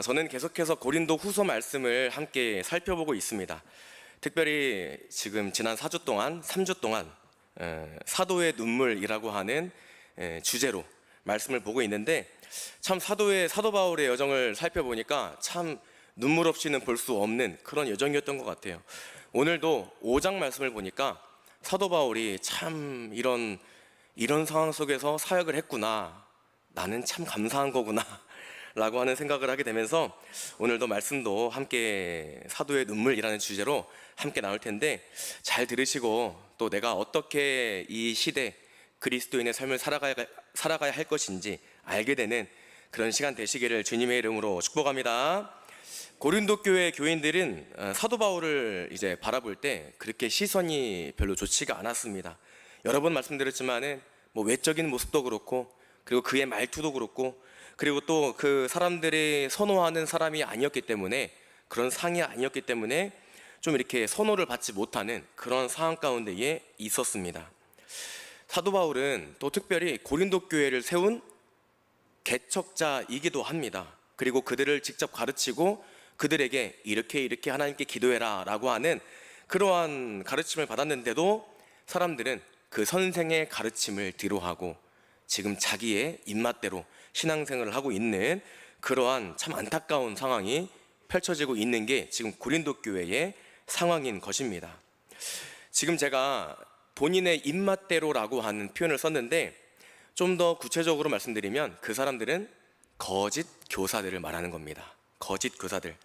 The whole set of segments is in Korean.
저는 계속해서 고린도 후서 말씀을 함께 살펴보고 있습니다. 특별히 지금 지난 4주 동안, 3주 동안 사도의 눈물이라고 하는 주제로 말씀을 보고 있는데, 참 사도 바울의 여정을 살펴보니까 참 눈물 없이는 볼 수 없는 그런 여정이었던 것 같아요. 오늘도 5장 말씀을 보니까 사도 바울이 참 이런 상황 속에서 사역을 했구나, 나는 참 감사한 거구나 라고 하는 생각을 하게 되면서 오늘도 말씀도 함께 사도의 눈물이라는 주제로 함께 나올 텐데, 잘 들으시고 또 내가 어떻게 이 시대 그리스도인의 삶을 살아가야 할 것인지 알게 되는 그런 시간 되시기를 주님의 이름으로 축복합니다. 고린도 교회 교인들은 사도 바울을 이제 바라볼 때 그렇게 시선이 별로 좋지가 않았습니다. 여러 번 말씀드렸지만은 외적인 모습도 그렇고, 그리고 그의 말투도 그렇고, 그리고 또 그 사람들이 선호하는 사람이 아니었기 때문에, 그런 상이 아니었기 때문에 좀 이렇게 선호를 받지 못하는 그런 상황 가운데에 있었습니다. 사도 바울은 또 특별히 고린도 교회를 세운 개척자이기도 합니다. 그리고 그들을 직접 가르치고 그들에게 이렇게 하나님께 기도해라 라고 하는 그러한 가르침을 받았는데도 사람들은 그 선생의 가르침을 뒤로하고 지금 자기의 입맛대로 신앙생활을 하고 있는 그러한 참 안타까운 상황이 펼쳐지고 있는 게 지금 고린도 교회의 상황인 것입니다. 지금 제가 본인의 입맛대로라고 하는 표현을 썼는데, 좀 더 구체적으로 말씀드리면 그 사람들은 거짓 교사들을 말하는 겁니다. 거짓 교사들.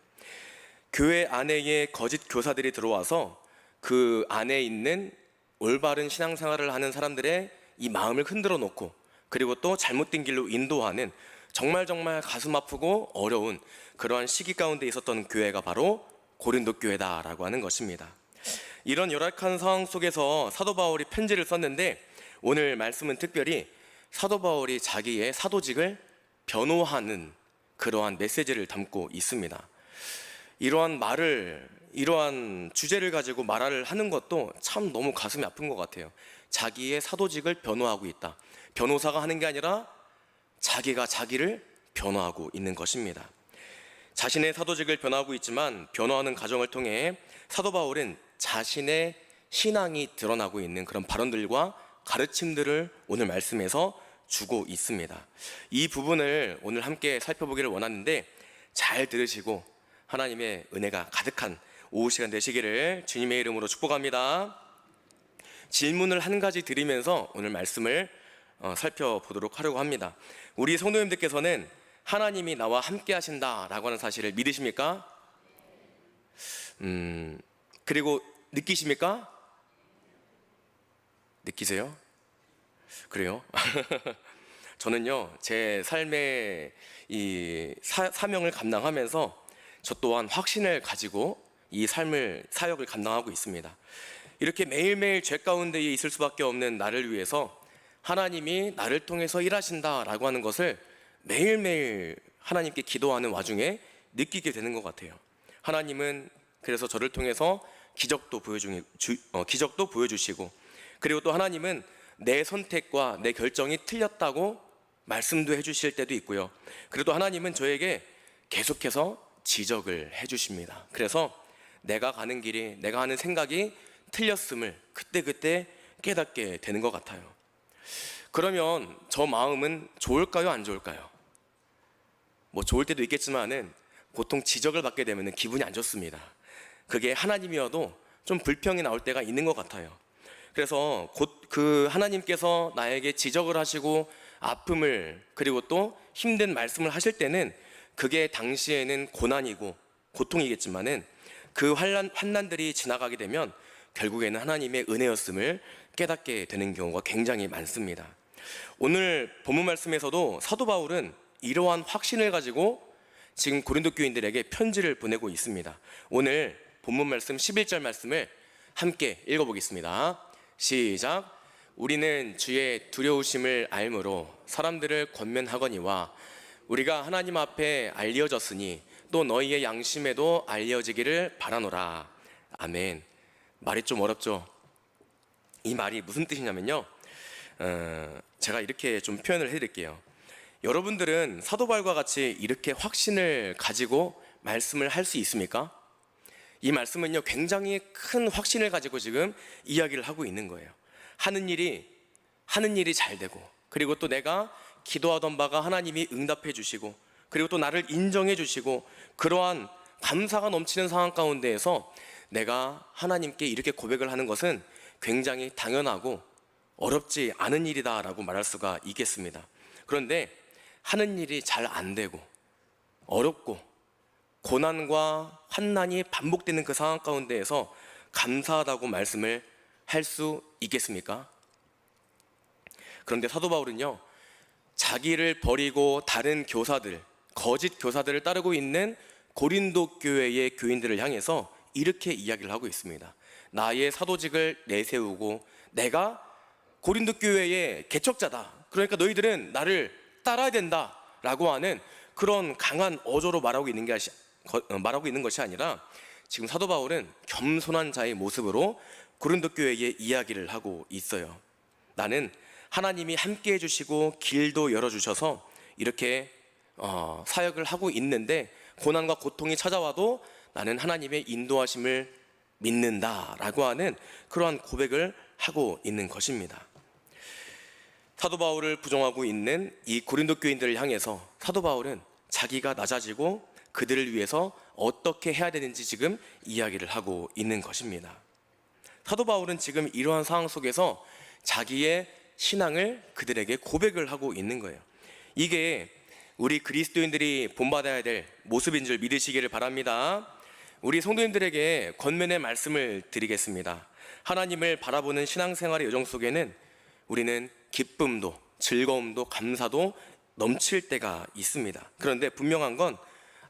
교회 안에 거짓 교사들이 들어와서 그 안에 있는 올바른 신앙생활을 하는 사람들의 이 마음을 흔들어 놓고, 그리고 또 잘못된 길로 인도하는 정말 가슴 아프고 어려운 그러한 시기 가운데 있었던 교회가 바로 고린도 교회다라고 하는 것입니다. 이런 열악한 상황 속에서 사도 바울이 편지를 썼는데, 오늘 말씀은 특별히 사도 바울이 자기의 사도직을 변호하는 그러한 메시지를 담고 있습니다. 이러한 주제를 가지고 말을 하는 것도 참 너무 가슴이 아픈 것 같아요. 자기의 사도직을 변호하고 있다. 변호사가 하는 게 아니라 자기가 자기를 변호하고 있는 것입니다. 자신의 사도직을 변호하고 있지만, 변호하는 과정을 통해 사도 바울은 자신의 신앙이 드러나고 있는 그런 발언들과 가르침들을 오늘 말씀에서 주고 있습니다. 이 부분을 오늘 함께 살펴보기를 원하는데, 잘 들으시고 하나님의 은혜가 가득한 오후 시간 되시기를 주님의 이름으로 축복합니다. 질문을 한 가지 드리면서 오늘 말씀을 살펴보도록 하려고 합니다. 우리 성도님들께서는 하나님이 나와 함께 하신다라고 하는 사실을 믿으십니까? 그리고 느끼십니까? 느끼세요? 그래요? 저는요, 제 삶의 이 사명을 감당하면서 저 또한 확신을 가지고 이 사역을 감당하고 있습니다. 이렇게 매일매일 죄 가운데에 있을 수밖에 없는 나를 위해서 하나님이 나를 통해서 일하신다라고 하는 것을 매일매일 하나님께 기도하는 와중에 느끼게 되는 것 같아요. 하나님은 그래서 저를 통해서 기적도 보여주시고, 그리고 또 하나님은 내 선택과 내 결정이 틀렸다고 말씀도 해주실 때도 있고요. 그래도 하나님은 저에게 계속해서 지적을 해주십니다. 그래서 내가 가는 길이, 내가 하는 생각이 틀렸음을 그때 깨닫게 되는 것 같아요. 그러면 저 마음은 좋을까요, 안 좋을까요? 좋을 때도 있겠지만은 보통 지적을 받게 되면 기분이 안 좋습니다. 그게 하나님이어도 좀 불평이 나올 때가 있는 것 같아요. 그래서 곧 그 하나님께서 나에게 지적을 하시고 아픔을, 그리고 또 힘든 말씀을 하실 때는 그게 당시에는 고난이고 고통이겠지만은 그 환난들이 지나가게 되면 결국에는 하나님의 은혜였음을 깨닫게 되는 경우가 굉장히 많습니다. 오늘 본문 말씀에서도 사도 바울은 이러한 확신을 가지고 지금 고린도 교인들에게 편지를 보내고 있습니다. 오늘 본문 말씀 11절 말씀을 함께 읽어보겠습니다. 시작. 우리는 주의 두려우심을 알므로 사람들을 권면하거니와 우리가 하나님 앞에 알려졌으니 또 너희의 양심에도 알려지기를 바라노라. 아멘. 말이 좀 어렵죠? 이 말이 무슨 뜻이냐면요, 제가 이렇게 좀 표현을 해드릴게요. 여러분들은 사도 바울과 같이 이렇게 확신을 가지고 말씀을 할 수 있습니까? 이 말씀은요, 굉장히 큰 확신을 가지고 지금 이야기를 하고 있는 거예요. 하는 일이 잘 되고, 그리고 또 내가 기도하던 바가 하나님이 응답해 주시고, 그리고 또 나를 인정해 주시고, 그러한 감사가 넘치는 상황 가운데에서 내가 하나님께 이렇게 고백을 하는 것은 굉장히 당연하고 어렵지 않은 일이다라고 말할 수가 있겠습니다. 그런데 하는 일이 잘 안 되고 어렵고 고난과 환난이 반복되는 그 상황 가운데에서 감사하다고 말씀을 할 수 있겠습니까? 그런데 사도 바울은요, 자기를 버리고 다른 교사들, 거짓 교사들을 따르고 있는 고린도 교회의 교인들을 향해서 이렇게 이야기를 하고 있습니다. 나의 사도직을 내세우고 내가 고린도 교회의 개척자다, 그러니까 너희들은 나를 따라야 된다라고 하는 그런 강한 어조로 말하고 있는 것이 아니라, 지금 사도 바울은 겸손한 자의 모습으로 고린도 교회에 이야기를 하고 있어요. 나는 하나님이 함께 해주시고 길도 열어주셔서 이렇게 사역을 하고 있는데, 고난과 고통이 찾아와도 나는 하나님의 인도하심을 믿는다라고 하는 그러한 고백을 하고 있는 것입니다. 사도 바울을 부정하고 있는 이 고린도 교인들을 향해서 사도 바울은 자기가 낮아지고 그들을 위해서 어떻게 해야 되는지 지금 이야기를 하고 있는 것입니다. 사도 바울은 지금 이러한 상황 속에서 자기의 신앙을 그들에게 고백을 하고 있는 거예요. 이게 우리 그리스도인들이 본받아야 될 모습인 줄 믿으시기를 바랍니다. 우리 성도님들에게 권면의 말씀을 드리겠습니다. 하나님을 바라보는 신앙생활의 여정 속에는 우리는 기쁨도 즐거움도 감사도 넘칠 때가 있습니다. 그런데 분명한 건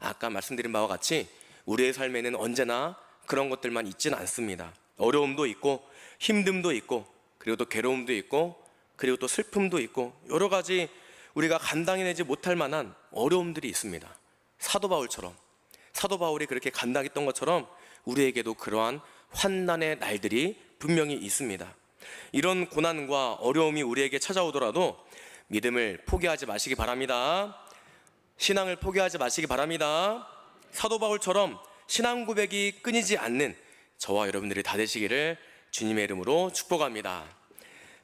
아까 말씀드린 바와 같이 우리의 삶에는 언제나 그런 것들만 있지는 않습니다. 어려움도 있고 힘듦도 있고, 그리고 또 괴로움도 있고, 그리고 또 슬픔도 있고, 여러 가지 우리가 감당해내지 못할 만한 어려움들이 있습니다. 사도 바울이 그렇게 감당했던 것처럼 우리에게도 그러한 환난의 날들이 분명히 있습니다. 이런 고난과 어려움이 우리에게 찾아오더라도 믿음을 포기하지 마시기 바랍니다. 신앙을 포기하지 마시기 바랍니다. 사도 바울처럼 신앙 고백이 끊이지 않는 저와 여러분들이 다 되시기를 주님의 이름으로 축복합니다.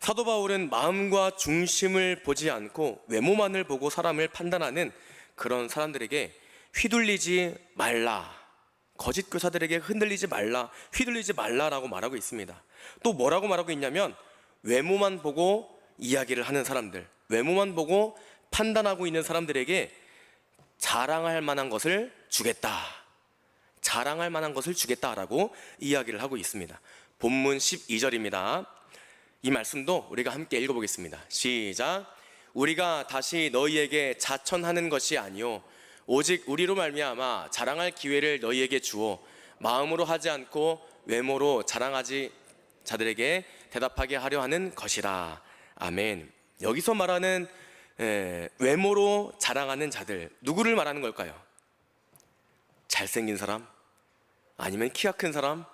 사도 바울은 마음과 중심을 보지 않고 외모만을 보고 사람을 판단하는 그런 사람들에게 휘둘리지 말라, 거짓 교사들에게 흔들리지 말라, 휘둘리지 말라라고 말하고 있습니다. 또 뭐라고 말하고 있냐면, 외모만 보고 이야기를 하는 사람들, 외모만 보고 판단하고 있는 사람들에게 자랑할 만한 것을 주겠다, 자랑할 만한 것을 주겠다라고 이야기를 하고 있습니다. 본문 12절입니다. 이 말씀도 우리가 함께 읽어보겠습니다. 시작. 우리가 다시 너희에게 자천하는 것이 아니요 오직 우리로 말미암아 자랑할 기회를 너희에게 주어 마음으로 하지 않고 외모로 자랑하지 자들에게 대답하게 하려 하는 것이라. 아멘. 여기서 말하는 외모로 자랑하는 자들, 누구를 말하는 걸까요? 잘생긴 사람? 아니면 키가 큰 사람?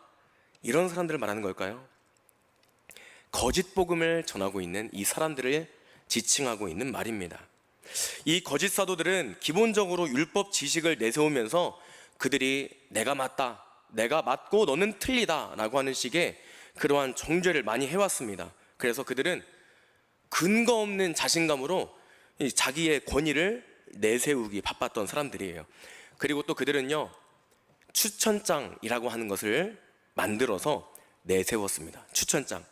이런 사람들을 말하는 걸까요? 거짓 복음을 전하고 있는 이 사람들을 지칭하고 있는 말입니다. 이 거짓 사도들은 기본적으로 율법 지식을 내세우면서 그들이 내가 맞다, 내가 맞고 너는 틀리다 라고 하는 식의 그러한 정죄를 많이 해왔습니다. 그래서 그들은 근거 없는 자신감으로 자기의 권위를 내세우기 바빴던 사람들이에요. 그리고 또 그들은요, 추천장이라고 하는 것을 만들어서 내세웠습니다. 추천장.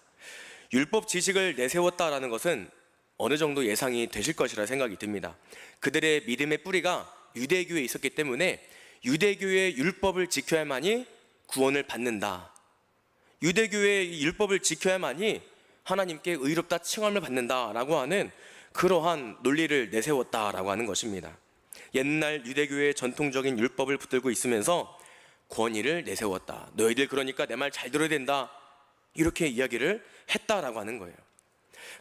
율법 지식을 내세웠다라는 것은 어느 정도 예상이 되실 것이라 생각이 듭니다. 그들의 믿음의 뿌리가 유대교에 있었기 때문에 유대교의 율법을 지켜야만이 구원을 받는다, 유대교의 율법을 지켜야만이 하나님께 의롭다 칭함을 받는다라고 하는 그러한 논리를 내세웠다라고 하는 것입니다. 옛날 유대교의 전통적인 율법을 붙들고 있으면서 권위를 내세웠다. 너희들 그러니까 내 말 잘 들어야 된다, 이렇게 이야기를 했다라고 하는 거예요.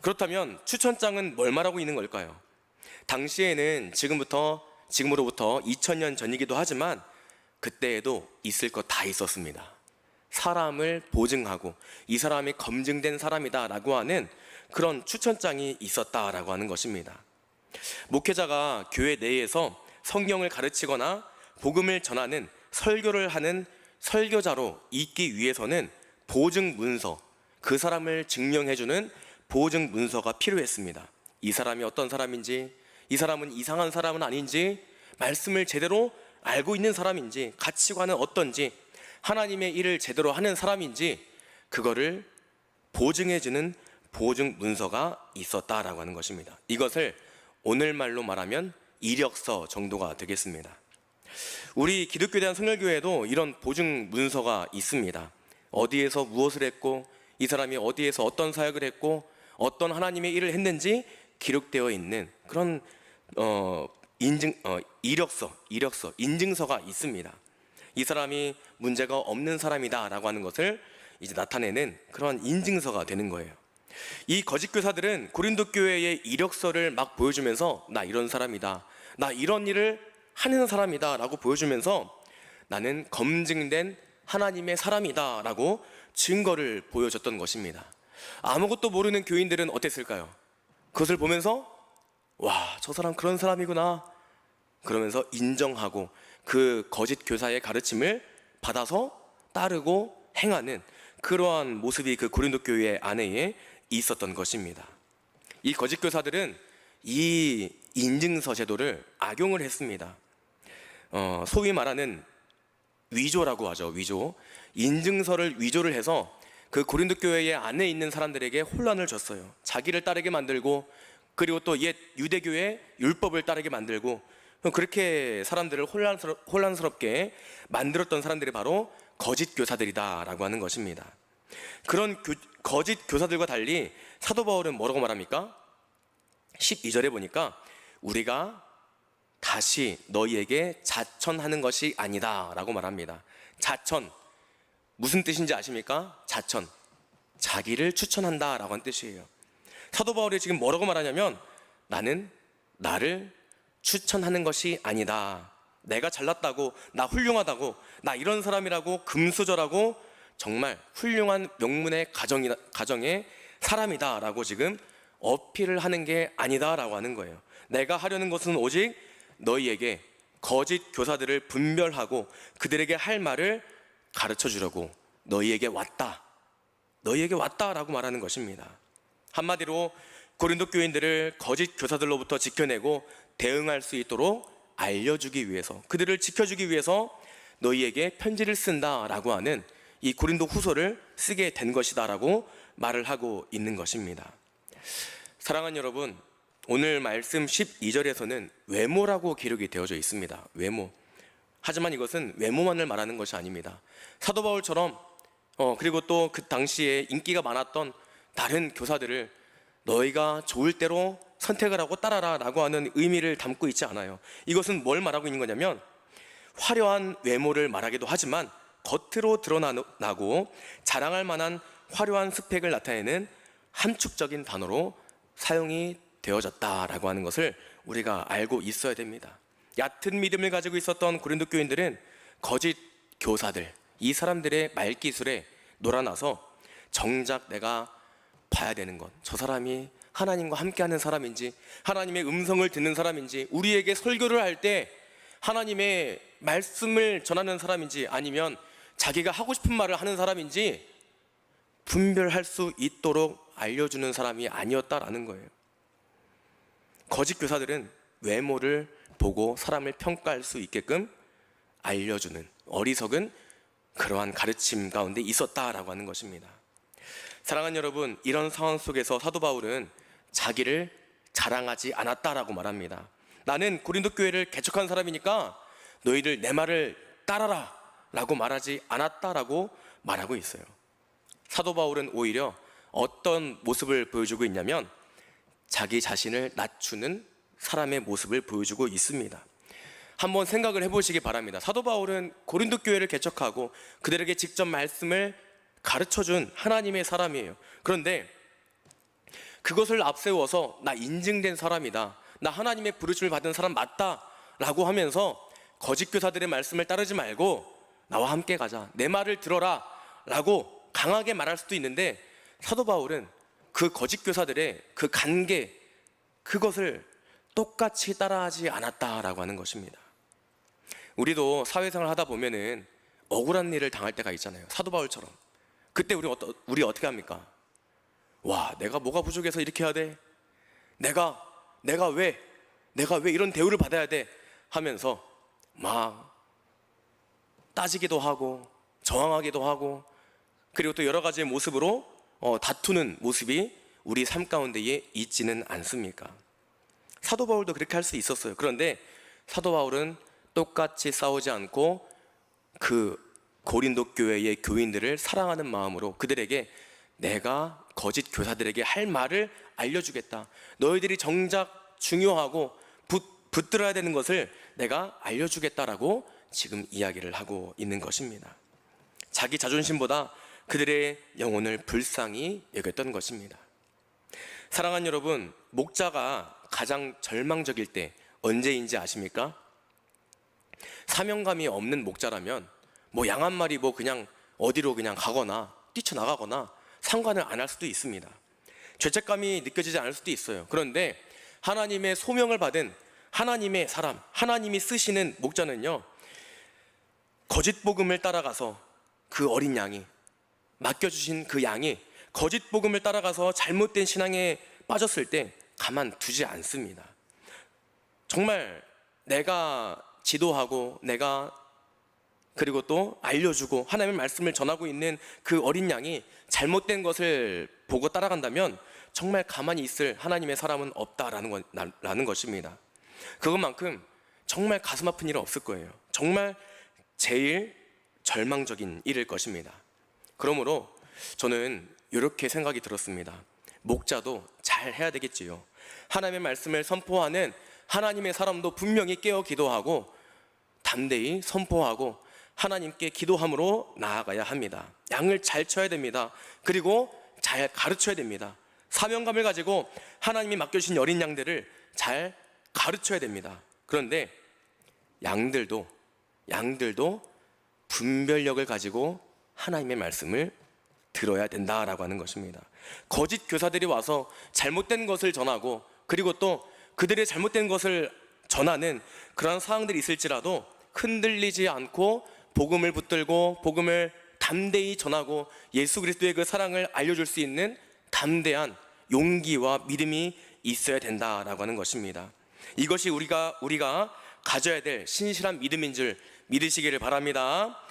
그렇다면 추천장은 뭘 말하고 있는 걸까요? 당시에는 지금으로부터 2000년 전이기도 하지만 그때에도 있을 것 다 있었습니다. 사람을 보증하고 이 사람이 검증된 사람이다 라고 하는 그런 추천장이 있었다라고 하는 것입니다. 목회자가 교회 내에서 성경을 가르치거나 복음을 전하는 설교를 하는 설교자로 있기 위해서는 보증 문서, 그 사람을 증명해주는 보증 문서가 필요했습니다. 이 사람이 어떤 사람인지, 이 사람은 이상한 사람은 아닌지, 말씀을 제대로 알고 있는 사람인지, 가치관은 어떤지, 하나님의 일을 제대로 하는 사람인지, 그거를 보증해주는 보증 문서가 있었다라고 하는 것입니다. 이것을 오늘말로 말하면 이력서 정도가 되겠습니다. 우리 기독교에 대한 성결교회에도 이런 보증 문서가 있습니다. 어디에서 무엇을 했고, 이 사람이 어디에서 어떤 사역을 했고, 어떤 하나님의 일을 했는지 기록되어 있는 그런 이력서, 인증서가 있습니다. 이 사람이 문제가 없는 사람이다라고 하는 것을 이제 나타내는 그런 인증서가 되는 거예요. 이 거짓 교사들은 고린도 교회의 이력서를 막 보여주면서 나 이런 사람이다, 나 이런 일을 하는 사람이다 라고 보여주면서 나는 검증된 하나님의 사람이다 라고 증거를 보여줬던 것입니다. 아무것도 모르는 교인들은 어땠을까요? 그것을 보면서 와, 저 사람 그런 사람이구나 그러면서 인정하고 그 거짓 교사의 가르침을 받아서 따르고 행하는 그러한 모습이 그 고린도 교회 안에 있었던 것입니다. 이 거짓 교사들은 이 인증서 제도를 악용을 했습니다. 소위 말하는 위조라고 하죠. 위조. 인증서를 위조를 해서 그 고린도 교회 안에 있는 사람들에게 혼란을 줬어요. 자기를 따르게 만들고, 그리고 또 옛 유대교의 율법을 따르게 만들고, 그렇게 사람들을 혼란스럽게 만들었던 사람들이 바로 거짓 교사들이다라고 하는 것입니다. 그런 거짓 교사들과 달리 사도 바울은 뭐라고 말합니까? 12절에 보니까 우리가 다시 너희에게 자천하는 것이 아니다 라고 말합니다. 자천, 무슨 뜻인지 아십니까? 자천, 자기를 추천한다 라고 하는 뜻이에요. 사도 바울이 지금 뭐라고 말하냐면 나는 나를 추천하는 것이 아니다, 내가 잘났다고, 나 훌륭하다고, 나 이런 사람이라고, 금수저라고, 정말 훌륭한 명문의 가정의 사람이다 라고 지금 어필을 하는 게 아니다 라고 하는 거예요. 내가 하려는 것은 오직 너희에게 거짓 교사들을 분별하고 그들에게 할 말을 가르쳐 주려고 너희에게 왔다 라고 말하는 것입니다. 한마디로 고린도 교인들을 거짓 교사들로부터 지켜내고 대응할 수 있도록 알려주기 위해서, 그들을 지켜주기 위해서 너희에게 편지를 쓴다 라고 하는 이 고린도 후서를 쓰게 된 것이다 라고 말을 하고 있는 것입니다. 사랑하는 여러분, 오늘 말씀 12절에서는 외모라고 기록이 되어져 있습니다. 외모. 하지만 이것은 외모만을 말하는 것이 아닙니다. 사도 바울처럼 그리고 또 그 당시에 인기가 많았던 다른 교사들을 너희가 좋을 대로 선택을 하고 따라라 라고 하는 의미를 담고 있지 않아요. 이것은 뭘 말하고 있는 거냐면 화려한 외모를 말하기도 하지만 겉으로 드러나고 자랑할 만한 화려한 스펙을 나타내는 함축적인 단어로 사용이 되어졌다라고 하는 것을 우리가 알고 있어야 됩니다. 얕은 믿음을 가지고 있었던 고린도 교인들은 거짓 교사들, 이 사람들의 말기술에 놀아나서 정작 내가 봐야 되는 건 저 사람이 하나님과 함께하는 사람인지, 하나님의 음성을 듣는 사람인지, 우리에게 설교를 할 때 하나님의 말씀을 전하는 사람인지, 아니면 자기가 하고 싶은 말을 하는 사람인지 분별할 수 있도록 알려주는 사람이 아니었다라는 거예요. 거짓 교사들은 외모를 보고 사람을 평가할 수 있게끔 알려주는 어리석은 그러한 가르침 가운데 있었다라고 하는 것입니다. 사랑하는 여러분, 이런 상황 속에서 사도 바울은 자기를 자랑하지 않았다라고 말합니다. 나는 고린도 교회를 개척한 사람이니까 너희들 내 말을 따라라 라고 말하지 않았다라고 말하고 있어요. 사도 바울은 오히려 어떤 모습을 보여주고 있냐면 자기 자신을 낮추는 사람의 모습을 보여주고 있습니다. 한번 생각을 해보시기 바랍니다. 사도 바울은 고린도 교회를 개척하고 그들에게 직접 말씀을 가르쳐준 하나님의 사람이에요. 그런데 그것을 앞세워서 나 인증된 사람이다, 나 하나님의 부르심을 받은 사람 맞다 라고 하면서 거짓 교사들의 말씀을 따르지 말고 나와 함께 가자, 내 말을 들어라 라고 강하게 말할 수도 있는데, 사도 바울은 그 거짓 교사들의 그 관계, 그것을 똑같이 따라하지 않았다라고 하는 것입니다. 우리도 사회생활 하다 보면은 억울한 일을 당할 때가 있잖아요. 사도 바울처럼. 그때 우리 어떻게 합니까? 와, 내가 뭐가 부족해서 이렇게 해야 돼? 내가 왜 이런 대우를 받아야 돼? 하면서 막 따지기도 하고 저항하기도 하고, 그리고 또 여러 가지의 모습으로 다투는 모습이 우리 삶 가운데에 있지는 않습니까? 사도 바울도 그렇게 할 수 있었어요. 그런데 사도 바울은 똑같이 싸우지 않고 그 고린도 교회의 교인들을 사랑하는 마음으로 그들에게 내가 거짓 교사들에게 할 말을 알려주겠다. 너희들이 정작 중요하고 붙들어야 되는 것을 내가 알려주겠다라고 지금 이야기를 하고 있는 것입니다. 자기 자존심보다 그들의 영혼을 불쌍히 여겼던 것입니다. 사랑하는 여러분, 목자가 가장 절망적일 때 언제인지 아십니까? 사명감이 없는 목자라면 뭐 양 한 마리 그냥 어디로 그냥 가거나 뛰쳐나가거나 상관을 안 할 수도 있습니다. 죄책감이 느껴지지 않을 수도 있어요. 그런데 하나님의 소명을 받은 하나님의 사람, 하나님이 쓰시는 목자는요, 거짓 복음을 따라가서 그 어린 양이, 맡겨주신 그 양이 거짓 복음을 따라가서 잘못된 신앙에 빠졌을 때 가만두지 않습니다. 정말 내가 지도하고 그리고 또 알려주고 하나님의 말씀을 전하고 있는 그 어린 양이 잘못된 것을 보고 따라간다면 정말 가만히 있을 하나님의 사람은 없다라는 것입니다. 그것만큼 정말 가슴 아픈 일은 없을 거예요. 정말 제일 절망적인 일일 것입니다. 그러므로 저는 이렇게 생각이 들었습니다. 목자도 잘 해야 되겠지요. 하나님의 말씀을 선포하는 하나님의 사람도 분명히 깨어 기도하고 담대히 선포하고 하나님께 기도함으로 나아가야 합니다. 양을 잘 쳐야 됩니다. 그리고 잘 가르쳐야 됩니다. 사명감을 가지고 하나님이 맡겨주신 어린 양들을 잘 가르쳐야 됩니다. 그런데 양들도 분별력을 가지고 하나님의 말씀을 들어야 된다라고 하는 것입니다. 거짓 교사들이 와서 잘못된 것을 전하고 그리고 또 그들의 잘못된 것을 전하는 그러한 상황들이 있을지라도 흔들리지 않고 복음을 붙들고 복음을 담대히 전하고 예수 그리스도의 그 사랑을 알려줄 수 있는 담대한 용기와 믿음이 있어야 된다라고 하는 것입니다. 이것이 우리가 가져야 될 신실한 믿음인 줄 믿으시기를 바랍니다.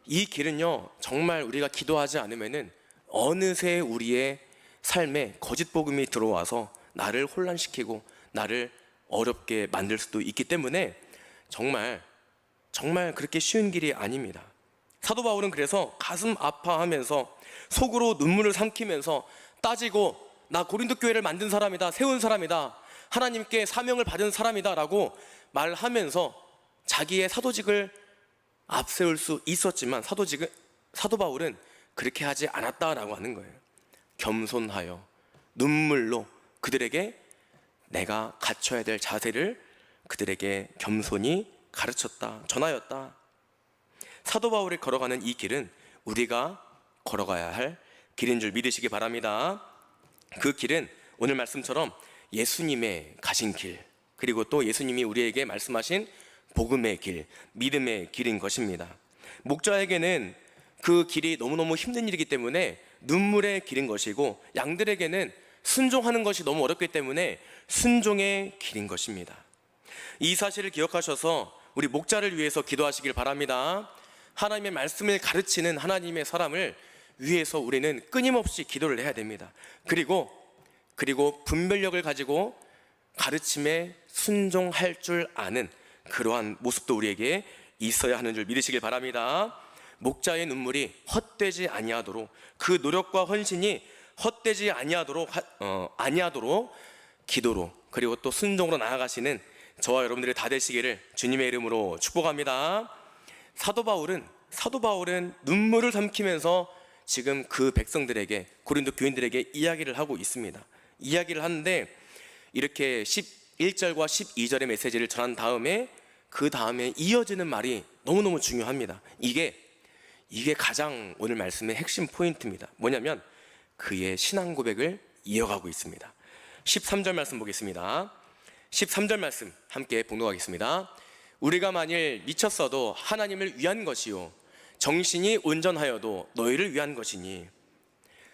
이 길은요, 정말 우리가 기도하지 않으면은 어느새 우리의 삶에 거짓 복음이 들어와서 나를 혼란시키고 나를 어렵게 만들 수도 있기 때문에 정말 그렇게 쉬운 길이 아닙니다. 사도 바울은 그래서 가슴 아파하면서 속으로 눈물을 삼키면서 따지고 나 고린도 교회를 만든 사람이다, 세운 사람이다, 하나님께 사명을 받은 사람이다 라고 말하면서 자기의 사도직을 앞세울 수 있었지만 사도 바울은 그렇게 하지 않았다라고 하는 거예요. 겸손하여 눈물로 그들에게 내가 갖춰야 될 자세를 그들에게 겸손히 가르쳤다, 전하였다. 사도 바울이 걸어가는 이 길은 우리가 걸어가야 할 길인 줄 믿으시기 바랍니다. 그 길은 오늘 말씀처럼 예수님의 가신 길, 그리고 또 예수님이 우리에게 말씀하신 복음의 길, 믿음의 길인 것입니다. 목자에게는 그 길이 너무너무 힘든 일이기 때문에 눈물의 길인 것이고, 양들에게는 순종하는 것이 너무 어렵기 때문에 순종의 길인 것입니다. 이 사실을 기억하셔서 우리 목자를 위해서 기도하시길 바랍니다. 하나님의 말씀을 가르치는 하나님의 사람을 위해서 우리는 끊임없이 기도를 해야 됩니다. 그리고 분별력을 가지고 가르침에 순종할 줄 아는 그러한 모습도 우리에게 있어야 하는 줄 믿으시길 바랍니다. 목자의 눈물이 헛되지 아니하도록, 그 노력과 헌신이 헛되지 아니하도록 기도로, 그리고 또 순종으로 나아가시는 저와 여러분들이 다 되시기를 주님의 이름으로 축복합니다. 사도 바울은 눈물을 삼키면서 지금 그 백성들에게, 고린도 교인들에게 이야기를 하고 있습니다. 이야기를 하는데 이렇게 11절과 12절의 메시지를 전한 다음에 그 다음에 이어지는 말이 너무너무 중요합니다. 이게 가장 오늘 말씀의 핵심 포인트입니다. 뭐냐면 그의 신앙 고백을 이어가고 있습니다. 13절 말씀 보겠습니다. 13절 말씀 함께 봉독하겠습니다. 우리가 만일 미쳤어도 하나님을 위한 것이요 정신이 온전하여도 너희를 위한 것이니.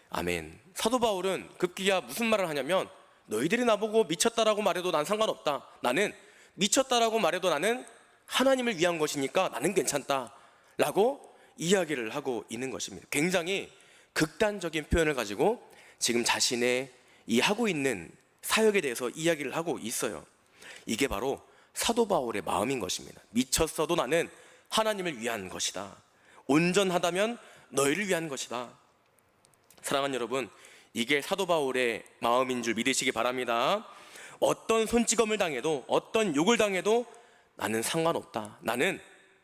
아멘. 사도 바울은 급기야 무슨 말을 하냐면, 너희들이 나보고 미쳤다라고 말해도 난 상관없다, 나는 미쳤다라고 말해도 나는 하나님을 위한 것이니까 나는 괜찮다 라고 이야기를 하고 있는 것입니다. 굉장히 극단적인 표현을 가지고 지금 자신의 이 하고 있는 사역에 대해서 이야기를 하고 있어요. 이게 바로 사도 바울의 마음인 것입니다. 미쳤어도 나는 하나님을 위한 것이다, 온전하다면 너희를 위한 것이다. 사랑하는 여러분, 이게 사도 바울의 마음인 줄 믿으시기 바랍니다. 어떤 손찌검을 당해도, 어떤 욕을 당해도 나는 상관없다, 나는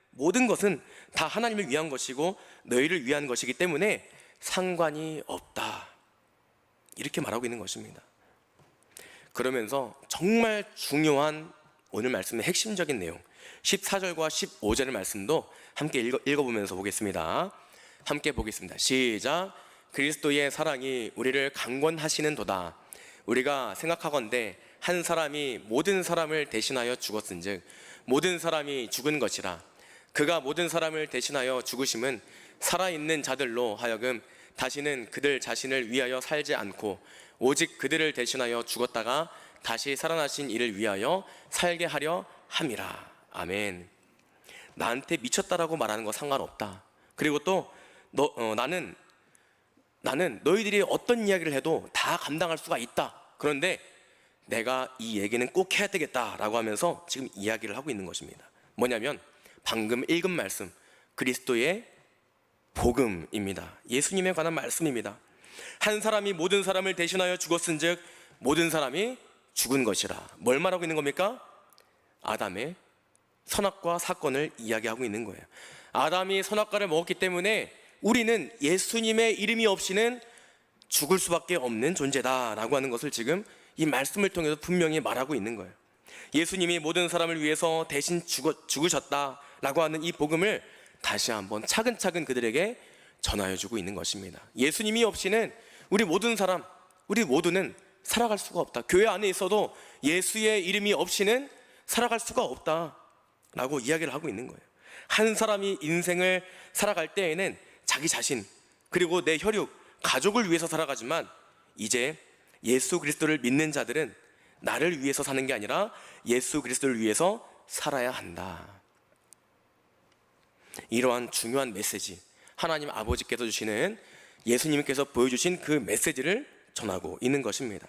모든 것은 다 하나님을 위한 것이고 너희를 위한 것이기 때문에 상관이 없다, 이렇게 말하고 있는 것입니다. 그러면서 정말 중요한 오늘 말씀의 핵심적인 내용 14절과 15절의 말씀도 함께 읽어보면서 보겠습니다. 함께 보겠습니다. 시작. 그리스도의 사랑이 우리를 강권하시는 도다. 우리가 생각하건대 한 사람이 모든 사람을 대신하여 죽었은즉 모든 사람이 죽은 것이라. 그가 모든 사람을 대신하여 죽으심은 살아있는 자들로 하여금 다시는 그들 자신을 위하여 살지 않고 오직 그들을 대신하여 죽었다가 다시 살아나신 이를 위하여 살게 하려 함이라. 아멘. 나한테 미쳤다라고 말하는 거 상관없다. 그리고 또 나는 너희들이 어떤 이야기를 해도 다 감당할 수가 있다. 그런데 내가 이 얘기는 꼭 해야 되겠다라고 하면서 지금 이야기를 하고 있는 것입니다. 뭐냐면 방금 읽은 말씀, 그리스도의 복음입니다. 예수님에 관한 말씀입니다. 한 사람이 모든 사람을 대신하여 죽었은즉 모든 사람이 죽은 것이라. 뭘 말하고 있는 겁니까? 아담의 선악과 사건을 이야기하고 있는 거예요. 아담이 선악과를 먹었기 때문에 우리는 예수님의 이름이 없이는 죽을 수밖에 없는 존재다라고 하는 것을 지금 이 말씀을 통해서 분명히 말하고 있는 거예요. 예수님이 모든 사람을 위해서 대신 죽으셨다라고 하는 이 복음을 다시 한번 차근차근 그들에게 전하여주고 있는 것입니다. 예수님이 없이는 우리 모두는 살아갈 수가 없다. 교회 안에 있어도 예수의 이름이 없이는 살아갈 수가 없다라고 이야기를 하고 있는 거예요. 한 사람이 인생을 살아갈 때에는 자기 자신 그리고 내 혈육, 가족을 위해서 살아가지만 이제 예수 그리스도를 믿는 자들은 나를 위해서 사는 게 아니라 예수 그리스도를 위해서 살아야 한다. 이러한 중요한 메시지, 하나님 아버지께서 주시는, 예수님께서 보여주신 그 메시지를 전하고 있는 것입니다.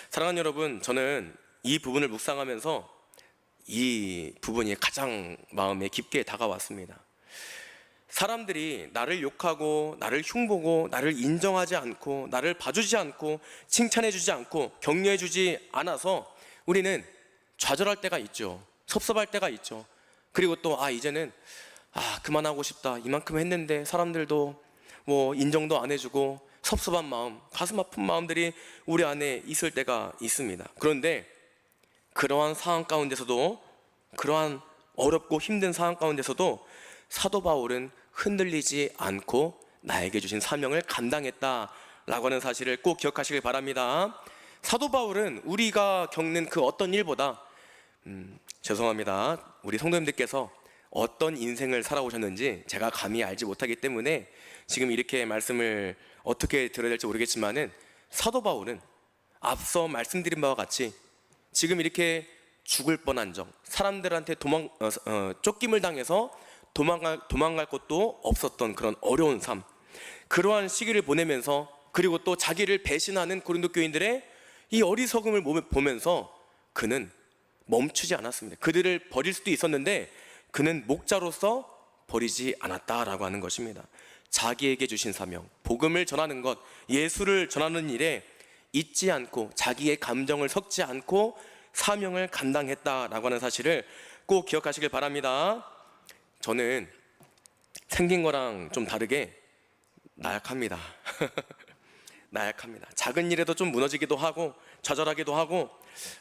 사랑하는 여러분, 저는 이 부분을 묵상하면서 이 부분이 가장 마음에 깊게 다가왔습니다. 사람들이 나를 욕하고 나를 흉보고 나를 인정하지 않고 나를 봐주지 않고 칭찬해주지 않고 격려해주지 않아서 우리는 좌절할 때가 있죠. 섭섭할 때가 있죠. 그리고 또 이제는 그만하고 싶다, 이만큼 했는데 사람들도 뭐 인정도 안 해주고 섭섭한 마음, 가슴 아픈 마음들이 우리 안에 있을 때가 있습니다. 그런데 그러한 상황 가운데서도, 그러한 어렵고 힘든 상황 가운데서도 사도 바울은 흔들리지 않고 나에게 주신 사명을 감당했다라고 하는 사실을 꼭 기억하시길 바랍니다. 사도 바울은 우리가 겪는 그 어떤 일보다 죄송합니다, 우리 성도님들께서 어떤 인생을 살아오셨는지 제가 감히 알지 못하기 때문에 지금 이렇게 말씀을 어떻게 들어야 될지 모르겠지만은, 사도 바울은 앞서 말씀드린 바와 같이 지금 이렇게 죽을 뻔한 적, 사람들한테 쫓김을 당해서 도망갈 곳도 없었던 그런 어려운 삶, 그러한 시기를 보내면서, 그리고 또 자기를 배신하는 고린도 교인들의 이 어리석음을 보면서 그는 멈추지 않았습니다. 그들을 버릴 수도 있었는데 그는 목자로서 버리지 않았다라고 하는 것입니다. 자기에게 주신 사명, 복음을 전하는 것, 예수를 전하는 일에 잊지 않고 자기의 감정을 섞지 않고 사명을 감당했다라고 하는 사실을 꼭 기억하시길 바랍니다. 저는 생긴 거랑 좀 다르게 나약합니다. 나약합니다. 작은 일에도 좀 무너지기도 하고 좌절하기도 하고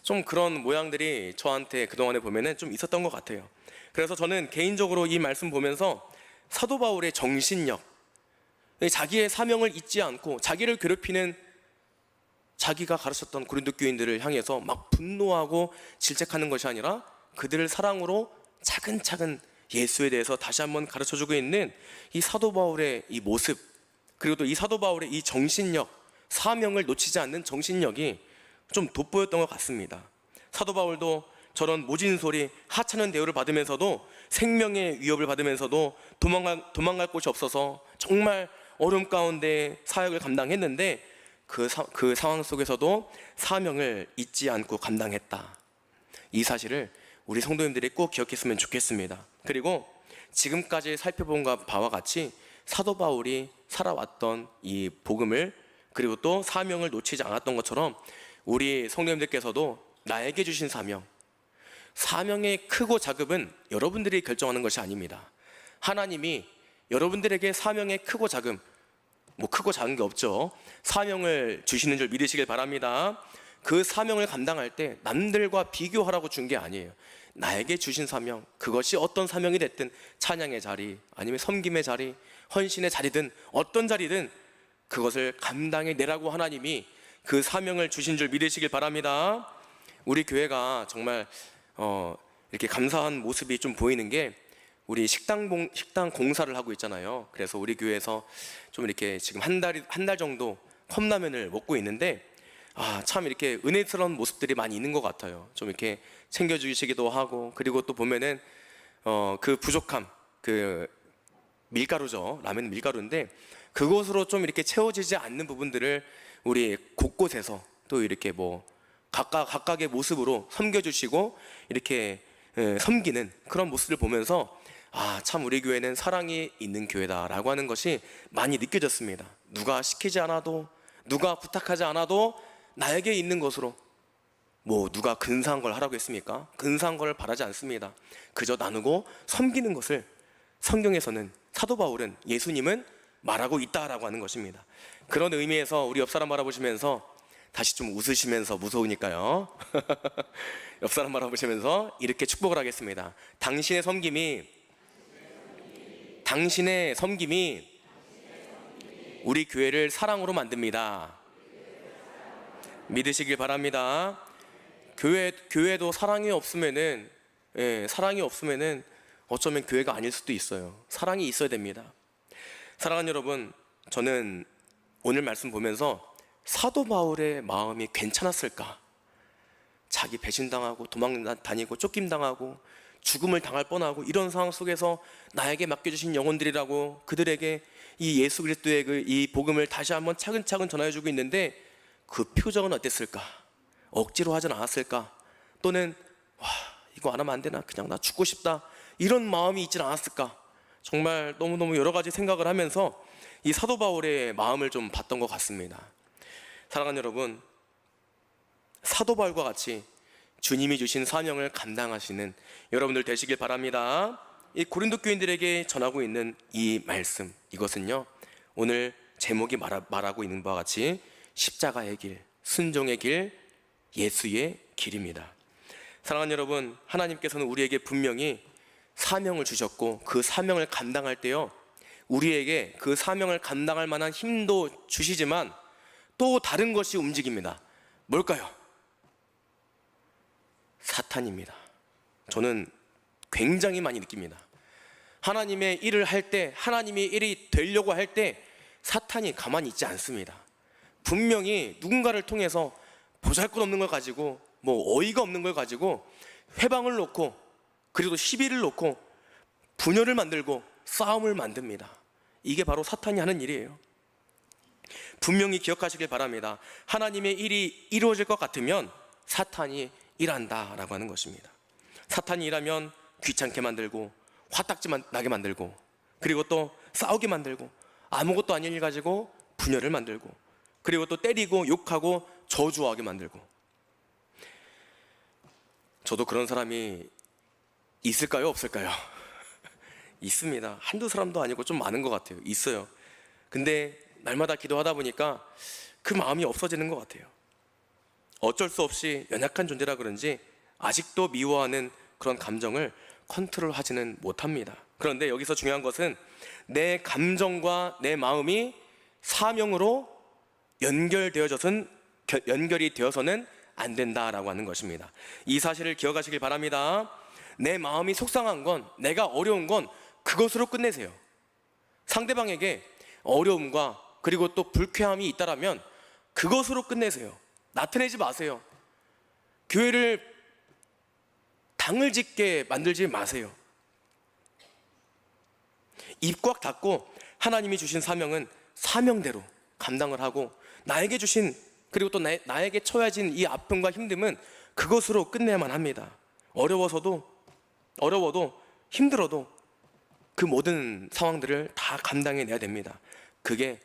좀 그런 모양들이 저한테 그동안에 보면은 좀 있었던 것 같아요. 그래서 저는 개인적으로 이 말씀 보면서 사도 바울의 정신력, 자기의 사명을 잊지 않고 자기를 괴롭히는 자기가 가르쳤던 고린도 교인들을 향해서 막 분노하고 질책하는 것이 아니라 그들을 사랑으로 차근차근 예수에 대해서 다시 한번 가르쳐주고 있는 이 사도 바울의 이 모습, 그리고 또 이 사도 바울의 이 정신력, 사명을 놓치지 않는 정신력이 좀 돋보였던 것 같습니다. 사도 바울도 저런 모진 소리, 하찮은 대우를 받으면서도, 생명의 위협을 받으면서도 도망갈 곳이 없어서 정말 어려움 가운데 사역을 감당했는데 그 상황 속에서도 사명을 잊지 않고 감당했다. 이 사실을 우리 성도님들이 꼭 기억했으면 좋겠습니다. 그리고 지금까지 살펴본 바와 같이 사도 바울이 살아왔던 이 복음을, 그리고 또 사명을 놓치지 않았던 것처럼 우리 성도님들께서도 나에게 주신 사명의 크고 작음은 여러분들이 결정하는 것이 아닙니다. 하나님이 여러분들에게 사명의 크고 작음, 크고 작은 게 없죠. 사명을 주시는 줄 믿으시길 바랍니다. 그 사명을 감당할 때 남들과 비교하라고 준 게 아니에요. 나에게 주신 사명, 그것이 어떤 사명이 됐든, 찬양의 자리, 아니면 섬김의 자리, 헌신의 자리든 어떤 자리든 그것을 감당해내라고 하나님이 그 사명을 주신 줄 믿으시길 바랍니다. 우리 교회가 정말 이렇게 감사한 모습이 좀 보이는 게, 우리 식당 공사를 하고 있잖아요. 그래서 우리 교회에서 좀 이렇게 지금 한 달 정도 컵라면을 먹고 있는데, 참 이렇게 은혜스러운 모습들이 많이 있는 것 같아요. 좀 이렇게 챙겨주시기도 하고, 그리고 또 보면은 그 부족함, 그 밀가루죠. 라면 밀가루인데 그것으로 좀 이렇게 채워지지 않는 부분들을 우리 곳곳에서 또 이렇게 각각의 모습으로 섬겨주시고 이렇게 섬기는 그런 모습을 보면서 참 우리 교회는 사랑이 있는 교회다라고 하는 것이 많이 느껴졌습니다. 누가 시키지 않아도, 누가 부탁하지 않아도 나에게 있는 것으로, 누가 근사한 걸 하라고 했습니까? 근사한 걸 바라지 않습니다. 그저 나누고 섬기는 것을 성경에서는, 사도 바울은, 예수님은 말하고 있다라고 하는 것입니다. 그런 의미에서 우리 옆 사람 바라보시면서 다시 좀 웃으시면서, 무서우니까요. 옆 사람 바라보시면서 이렇게 축복을 하겠습니다. 당신의 섬김이 우리 교회를 사랑으로 만듭니다. 믿으시길 바랍니다. 교회도 사랑이 없으면은 어쩌면 교회가 아닐 수도 있어요. 사랑이 있어야 됩니다. 사랑하는 여러분, 저는 오늘 말씀 보면서 사도 바울의 마음이 괜찮았을까? 자기 배신당하고 도망다니고 쫓김당하고 죽음을 당할 뻔하고 이런 상황 속에서 나에게 맡겨주신 영혼들이라고 그들에게 이 예수 그리스도의 이 복음을 다시 한번 차근차근 전해주고 있는데, 그 표정은 어땠을까? 억지로 하진 않았을까? 또는 이거 안 하면 안 되나? 그냥 나 죽고 싶다, 이런 마음이 있진 않았을까? 정말 너무너무 여러 가지 생각을 하면서 이 사도 바울의 마음을 좀 봤던 것 같습니다. 사랑하는 여러분, 사도 바울과 같이 주님이 주신 사명을 감당하시는 여러분들 되시길 바랍니다. 이 고린도 교인들에게 전하고 있는 이 말씀, 이것은요, 오늘 제목이 말하고 있는 바와 같이 십자가의 길, 순종의 길, 예수의 길입니다. 사랑하는 여러분, 하나님께서는 우리에게 분명히 사명을 주셨고, 그 사명을 감당할 때요, 우리에게 그 사명을 감당할 만한 힘도 주시지만 또 다른 것이 움직입니다. 뭘까요? 사탄입니다. 저는 굉장히 많이 느낍니다. 하나님의 일을 할 때, 하나님의 일이 되려고 할 때 사탄이 가만히 있지 않습니다. 분명히 누군가를 통해서 보잘것없는 걸 가지고, 어이가 없는 걸 가지고 회방을 놓고, 그리고 시비를 놓고 분열을 만들고 싸움을 만듭니다. 이게 바로 사탄이 하는 일이에요. 분명히 기억하시길 바랍니다. 하나님의 일이 이루어질 것 같으면 사탄이 일한다라고 하는 것입니다. 사탄이 일하면 귀찮게 만들고, 화딱지만 나게 만들고, 그리고 또 싸우게 만들고, 아무것도 아닌 일 가지고 분열을 만들고, 그리고 또 때리고 욕하고 저주하게 만들고. 저도 그런 사람이 있을까요, 없을까요? 있습니다. 한두 사람도 아니고 좀 많은 것 같아요. 있어요. 근데 날마다 기도하다 보니까 그 마음이 없어지는 것 같아요. 어쩔 수 없이 연약한 존재라 그런지 아직도 미워하는 그런 감정을 컨트롤하지는 못합니다. 그런데 여기서 중요한 것은 내 감정과 내 마음이 사명으로 연결되어져서는 연결이 되어서는 안 된다라고 하는 것입니다. 이 사실을 기억하시길 바랍니다. 내 마음이 속상한 건, 내가 어려운 건 그것으로 끝내세요. 상대방에게 어려움과 그리고 또 불쾌함이 있다라면 그것으로 끝내세요. 나타내지 마세요. 교회를 당을 짓게 만들지 마세요. 입 꽉 닫고 하나님이 주신 사명은 사명대로 감당을 하고, 나에게 주신, 그리고 또 나에게 처해진 이 아픔과 힘듦은 그것으로 끝내야만 합니다. 어려워도 힘들어도 그 모든 상황들을 다 감당해내야 됩니다. 그게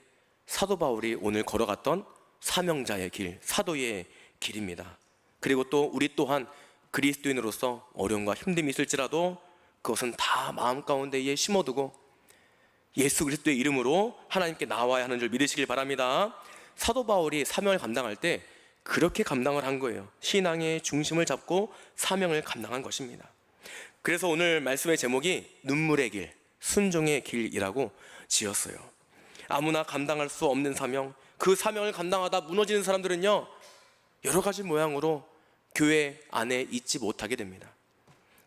사도 바울이 오늘 걸어갔던 사명자의 길, 사도의 길입니다. 그리고 또 우리 또한 그리스도인으로서 어려움과 힘듦이 있을지라도 그것은 다 마음 가운데에 심어두고 예수 그리스도의 이름으로 하나님께 나와야 하는 줄 믿으시길 바랍니다. 사도 바울이 사명을 감당할 때 그렇게 감당을 한 거예요. 신앙의 중심을 잡고 사명을 감당한 것입니다. 그래서 오늘 말씀의 제목이 눈물의 길, 순종의 길이라고 지었어요. 아무나 감당할 수 없는 사명, 그 사명을 감당하다 무너지는 사람들은요, 여러 가지 모양으로 교회 안에 있지 못하게 됩니다.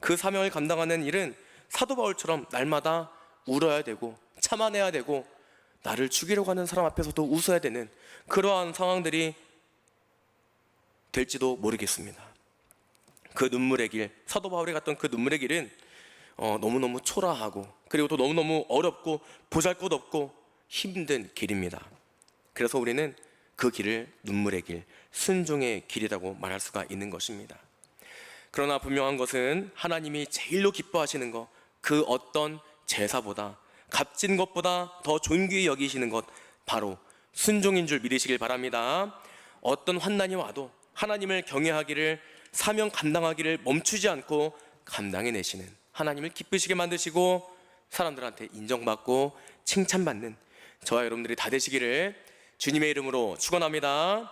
그 사명을 감당하는 일은 사도 바울처럼 날마다 울어야 되고 참아내야 되고 나를 죽이려고 하는 사람 앞에서도 웃어야 되는 그러한 상황들이 될지도 모르겠습니다. 그 눈물의 길, 사도 바울이 갔던 그 눈물의 길은 너무너무 초라하고, 그리고 또 너무너무 어렵고 보잘것없고 힘든 길입니다. 그래서 우리는 그 길을 눈물의 길, 순종의 길이라고 말할 수가 있는 것입니다. 그러나 분명한 것은 하나님이 제일로 기뻐하시는 것, 그 어떤 제사보다, 값진 것보다 더 존귀히 여기시는 것, 바로 순종인 줄 믿으시길 바랍니다. 어떤 환난이 와도 하나님을 경외하기를, 사명 감당하기를 멈추지 않고 감당해내시는, 하나님을 기쁘시게 만드시고 사람들한테 인정받고 칭찬받는 저와 여러분들이 다 되시기를 주님의 이름으로 축원합니다.